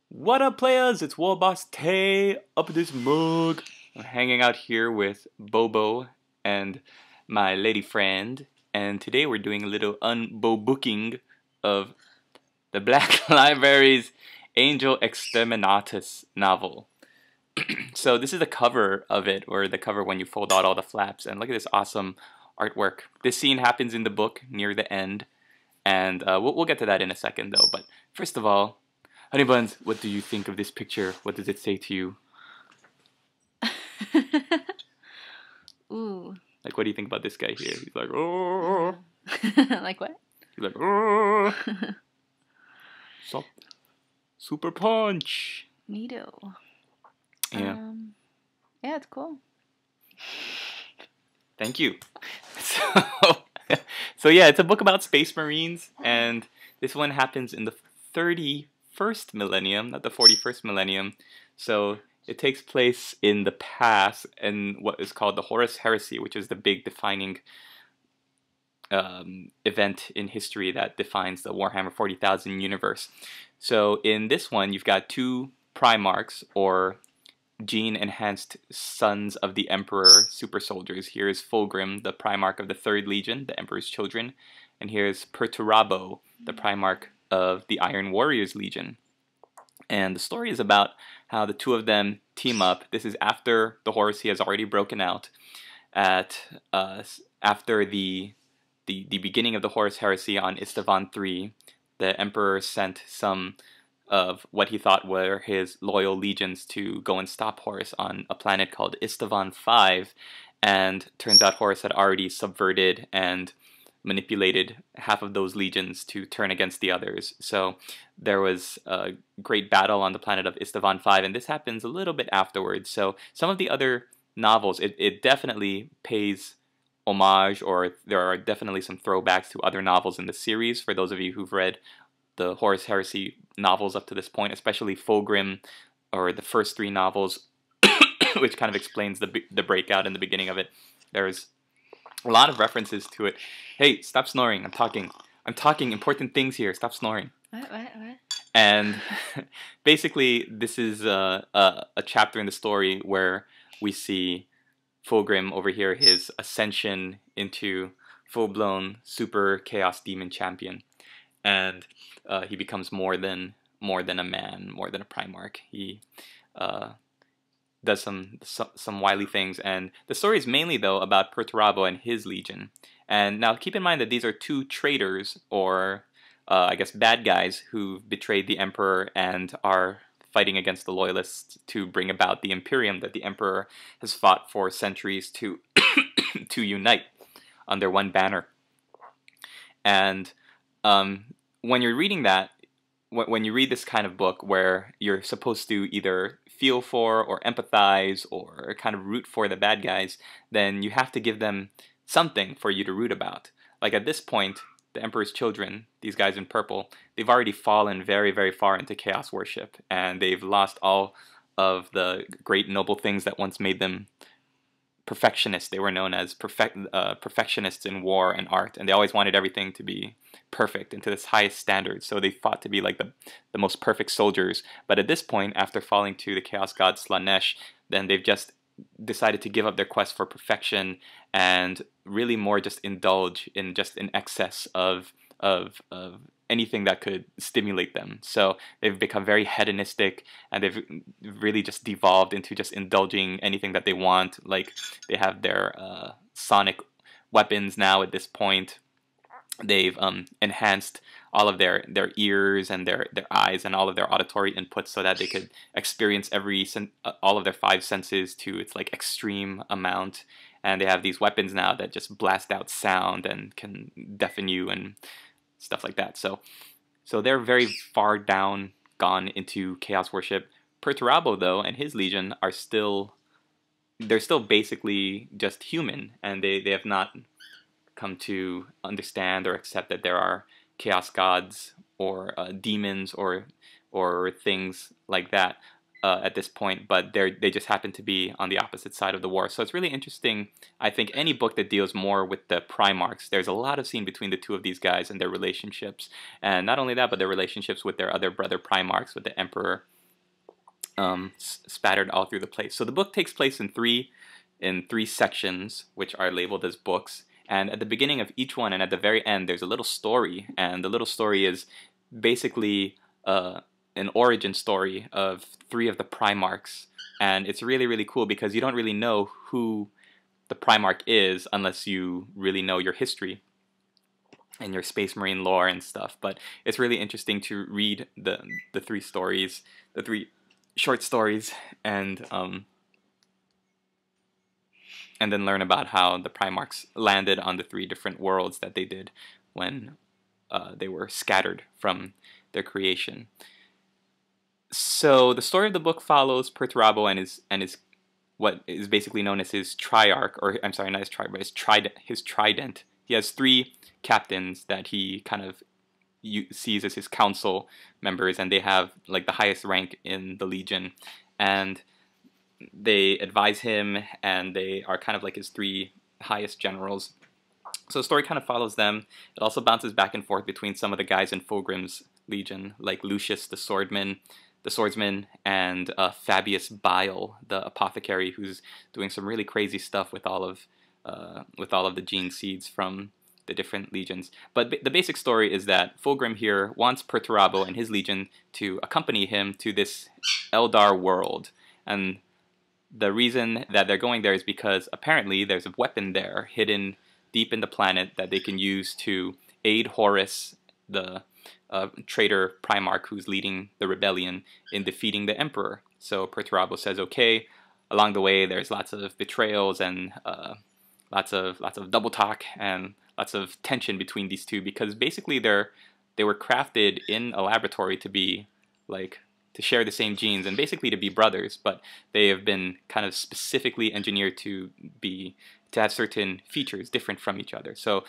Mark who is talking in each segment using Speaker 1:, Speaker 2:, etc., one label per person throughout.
Speaker 1: What up, players? It's Warboss Tay up this mug. I'm hanging out here with Bobo and my lady friend, and today we're doing a little Un-Bobo-king of the Black Library's Angel Exterminatus novel. So this is the cover of it, or the cover when you fold out all the flaps, and look at this awesome artwork. This scene happens in the book near the end, and we'll get to that in a second though, but first of all, Honey Buns, what do you think of this picture? What does it say to you?
Speaker 2: Ooh.
Speaker 1: Like, what do you think about this guy here? He's like, oh.
Speaker 2: Like what?
Speaker 1: He's like, oh. Super punch.
Speaker 2: Neato.
Speaker 1: Yeah.
Speaker 2: Yeah, it's cool.
Speaker 1: Thank you. So yeah, it's a book about space marines, and this one happens in the 31st millennium, not the 41st millennium. So it takes place in the past in what is called the Horus Heresy, which is the big defining event in history that defines the Warhammer 40,000 universe. So in this one, you've got two Primarchs, or gene-enhanced sons of the Emperor super soldiers. Here's Fulgrim, the Primarch of the 3rd Legion, the Emperor's children. And here's Perturabo, the Primarch of the Iron Warriors Legion. And the story is about how the two of them team up. This is after the Heresy has already broken out. After the beginning of the Horus Heresy on Istvan III, the Emperor sent some of what he thought were his loyal legions to go and stop Horus on a planet called Istvan V, and turns out Horus had already subverted and manipulated half of those legions to turn against the others. So there was a great battle on the planet of Istvan V, and this happens a little bit afterwards. So some of the other novels, it definitely pays homage, or there are definitely some throwbacks to other novels in the series for those of you who've read the Horus Heresy novels up to this point, especially Fulgrim, or the first 3 novels, which kind of explains the breakout in the beginning of it. There's a lot of references to it. Hey, stop snoring. I'm talking. I'm talking important things here. Stop snoring.
Speaker 2: What?
Speaker 1: And basically, this is a chapter in the story where we see Fulgrim over here, his ascension into full-blown super chaos demon champion. And he becomes more than a man, more than a Primarch. He does some wily things, and the story is mainly though about Perturabo and his legion. And now keep in mind that these are 2 traitors, or I guess bad guys, who betrayed the Emperor and are fighting against the Loyalists to bring about the Imperium that the Emperor has fought for centuries to to unite under one banner. And when you're reading that, when you read this kind of book where you're supposed to either feel for or empathize or kind of root for the bad guys, then you have to give them something for you to root about. Like at this point, the Emperor's children, these guys in purple, they've already fallen very, very far into chaos worship, and they've lost all of the great noble things that once made them perfectionists. They were known as perfectionists in war and art, and they always wanted everything to be perfect and to this highest standard. So they fought to be like the most perfect soldiers. But at this point, after falling to the chaos god Slanesh, then they've just decided to give up their quest for perfection and really more just indulge in just an excess of anything that could stimulate them. So they've become very hedonistic, and they've really just devolved into just indulging anything that they want. Like they have their sonic weapons now at this point. They've enhanced all of their ears and their eyes and all of their auditory inputs so that they could experience all of their 5 senses to its like extreme amount. And they have these weapons now that just blast out sound and can deafen you and stuff like that. So they're very far down, gone into chaos worship. Perturabo though and his legion are still basically just human, and they have not come to understand or accept that there are chaos gods or demons or things like that at this point, but they just happen to be on the opposite side of the war. So it's really interesting. I think any book that deals more with the Primarchs, there's a lot of scene between the 2 of these guys and their relationships, and not only that, but their relationships with their other brother Primarchs, with the Emperor spattered all through the place. So the book takes place in three sections, which are labeled as books. And at the beginning of each one and at the very end, there's a little story. And the little story is basically an origin story of three of the Primarchs. And it's really, really cool because you don't really know who the Primarch is unless you really know your history and your Space Marine lore and stuff. But it's really interesting to read the three stories, the three short stories, and then learn about how the Primarchs landed on the three different worlds that they did when they were scattered from their creation. So the story of the book follows Perturabo and his what is basically known as his triarch, or I'm sorry, not his triarch, but his trident. He has three captains that he kind of sees as his council members, and they have like the highest rank in the Legion, and they advise him, and they are kind of like his three highest generals. So the story kind of follows them. It also bounces back and forth between some of the guys in Fulgrim's Legion, like Lucius the swordsman, and Fabius Bile, the apothecary, who's doing some really crazy stuff with all of the gene seeds from the different legions. But the basic story is that Fulgrim here wants Perturabo and his legion to accompany him to this Eldar world, and the reason that they're going there is because apparently there's a weapon there hidden deep in the planet that they can use to aid Horus, the traitor Primarch who's leading the rebellion, in defeating the Emperor. So Perturabo says okay. Along the way, there's lots of betrayals and lots of double talk and lots of tension between these two, because basically they were crafted in a laboratory to be like to share the same genes and basically to be brothers, but they have been kind of specifically engineered to have certain features different from each other. So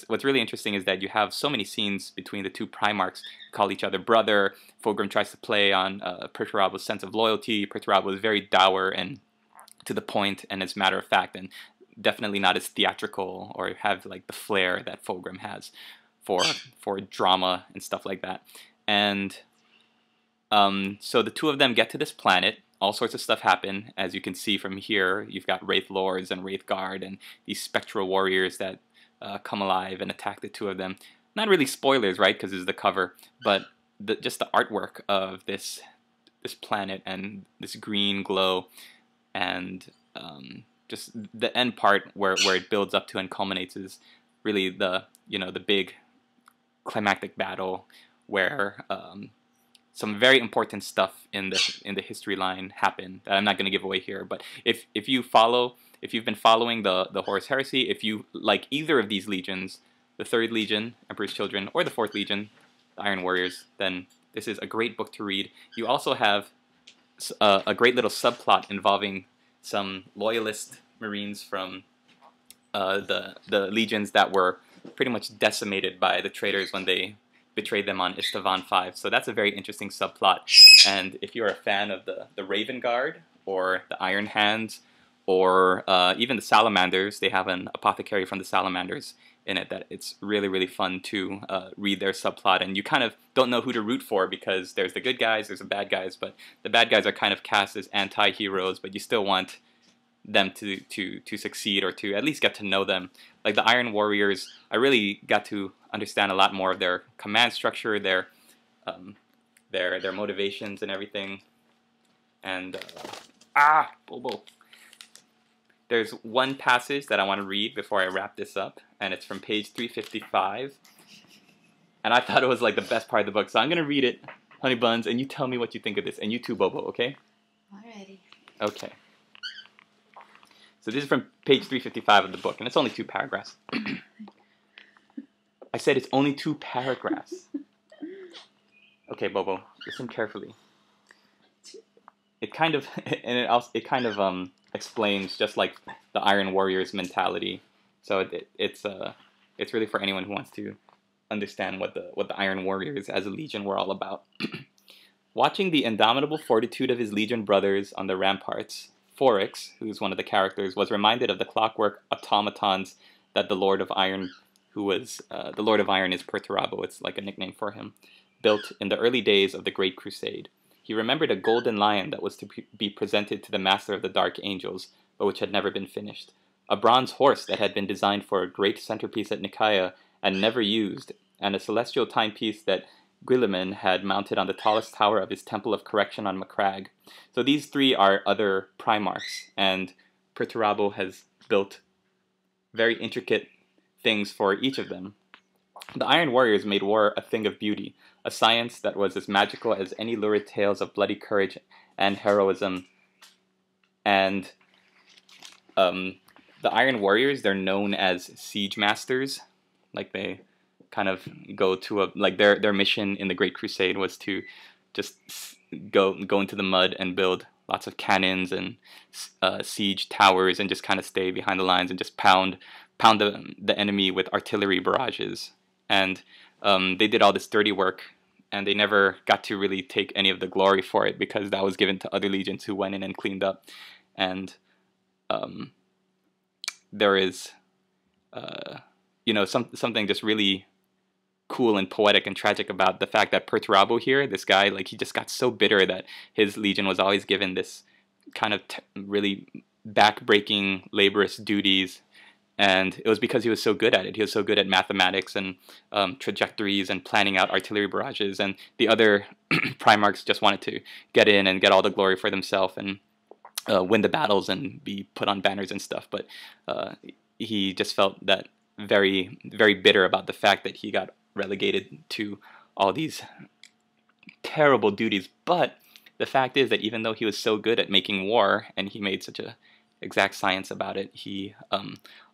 Speaker 1: what's really interesting is that you have so many scenes between the two Primarchs call each other brother. Fulgrim tries to play on Perturabo's sense of loyalty. Perturabo is very dour and to the point and as matter of fact, and definitely not as theatrical or have like the flair that Fulgrim has for drama and stuff like that. And so the two of them get to this planet. All sorts of stuff happen. As you can see from here, you've got Wraith Lords and Wraith Guard and these spectral warriors that come alive and attack the two of them. Not really spoilers, right, because this is the cover, but just the artwork of this planet and this green glow, and just the end part where it builds up to and culminates is really the big climactic battle where some very important stuff in the history line happen that I'm not going to give away here. But if you've been following the Horus Heresy, if you like either of these legions, the Third Legion, Emperor's Children, or the Fourth Legion, the Iron Warriors, then this is a great book to read. You also have a great little subplot involving some loyalist Marines from the legions that were pretty much decimated by the traitors when they betrayed them on Istvan V. So that's a very interesting subplot. And if you're a fan of the Raven Guard or the Iron Hands or even the Salamanders, they have an apothecary from the Salamanders in it that it's really, really fun to read their subplot. And you kind of don't know who to root for because there's the good guys, there's the bad guys, but the bad guys are kind of cast as anti-heroes, but you still want them to succeed or to at least get to know them. Like the Iron Warriors, I really got to understand a lot more of their command structure, their motivations and everything. And Bobo. There's one passage that I want to read before I wrap this up, and it's from page 355. And I thought it was like the best part of the book, so I'm gonna read it, Honey Buns, and you tell me what you think of this, and you too, Bobo, okay?
Speaker 2: Alrighty.
Speaker 1: Okay. So this is from page 355 of the book, and it's only 2 paragraphs. I said it's only 2 paragraphs. Okay, Bobo, listen carefully. It kind of, explains just like the Iron Warrior's mentality. So it's really for anyone who wants to understand what the Iron Warriors as a legion were all about. Watching the indomitable fortitude of his legion brothers on the ramparts, Foryx, who's one of the characters, was reminded of the clockwork automatons that the Lord of Iron, who was the Lord of Iron is Perturabo, it's like a nickname for him, built in the early days of the Great Crusade. He remembered a golden lion that was to be presented to the master of the Dark Angels, but which had never been finished. A bronze horse that had been designed for a great centerpiece at Nicaea and never used, and a celestial timepiece that Guilliman had mounted on the tallest tower of his Temple of Correction on Macragge. So these three are other Primarchs, and Perturabo has built very intricate things for each of them. The Iron Warriors made war a thing of beauty, a science that was as magical as any lurid tales of bloody courage and heroism. And the Iron Warriors, they're known as siege masters. Like they kind of go to their mission in the Great Crusade was to just go into the mud and build lots of cannons and siege towers and just kind of stay behind the lines and just pound the enemy with artillery barrages. And they did all this dirty work, and they never got to really take any of the glory for it because that was given to other legions who went in and cleaned up. And there is something just really cool and poetic and tragic about the fact that Perturabo here, this guy, like he just got so bitter that his legion was always given this kind of really back-breaking, laborious duties, and it was because he was so good at it. He was so good at mathematics and trajectories and planning out artillery barrages, and the other Primarchs just wanted to get in and get all the glory for themselves and win the battles and be put on banners and stuff, but he just felt that very, very bitter about the fact that he got relegated to all these terrible duties. But the fact is that even though he was so good at making war and he made such a exact science about it, he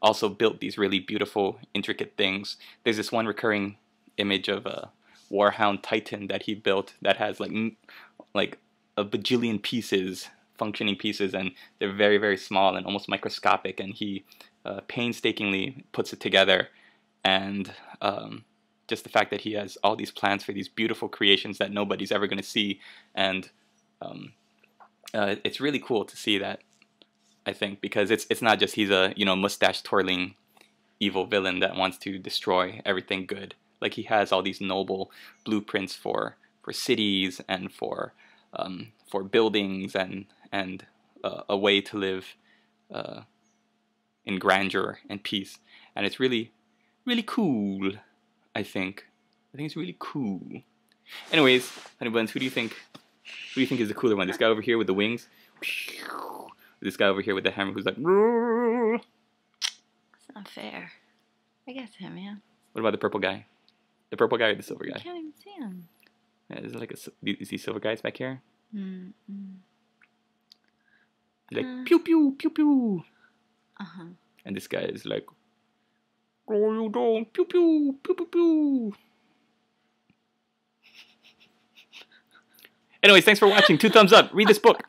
Speaker 1: also built these really beautiful, intricate things. There's this one recurring image of a Warhound Titan that he built that has like a bajillion pieces, functioning pieces, and they're very, very small and almost microscopic, and he painstakingly puts it together. And just the fact that he has all these plans for these beautiful creations that nobody's ever going to see, and it's really cool to see that, I think, because it's not just he's a mustache twirling evil villain that wants to destroy everything good. Like he has all these noble blueprints for cities and for buildings and a way to live in grandeur and peace, and it's really, really cool. I think it's really cool. Anyways, honey buns, who do you think is the cooler one? This guy over here with the wings, this guy over here with the hammer who's like.
Speaker 2: It's not fair. I guess him, yeah.
Speaker 1: What about the purple guy? The purple guy or the silver guy?
Speaker 2: I can't even see him.
Speaker 1: Yeah, is it like is he silver guys back here? He's like pew pew pew pew. And this guy is like, oh, you don't pew pew pew pew pew. Anyways, thanks for watching. 2 thumbs up. Read this book.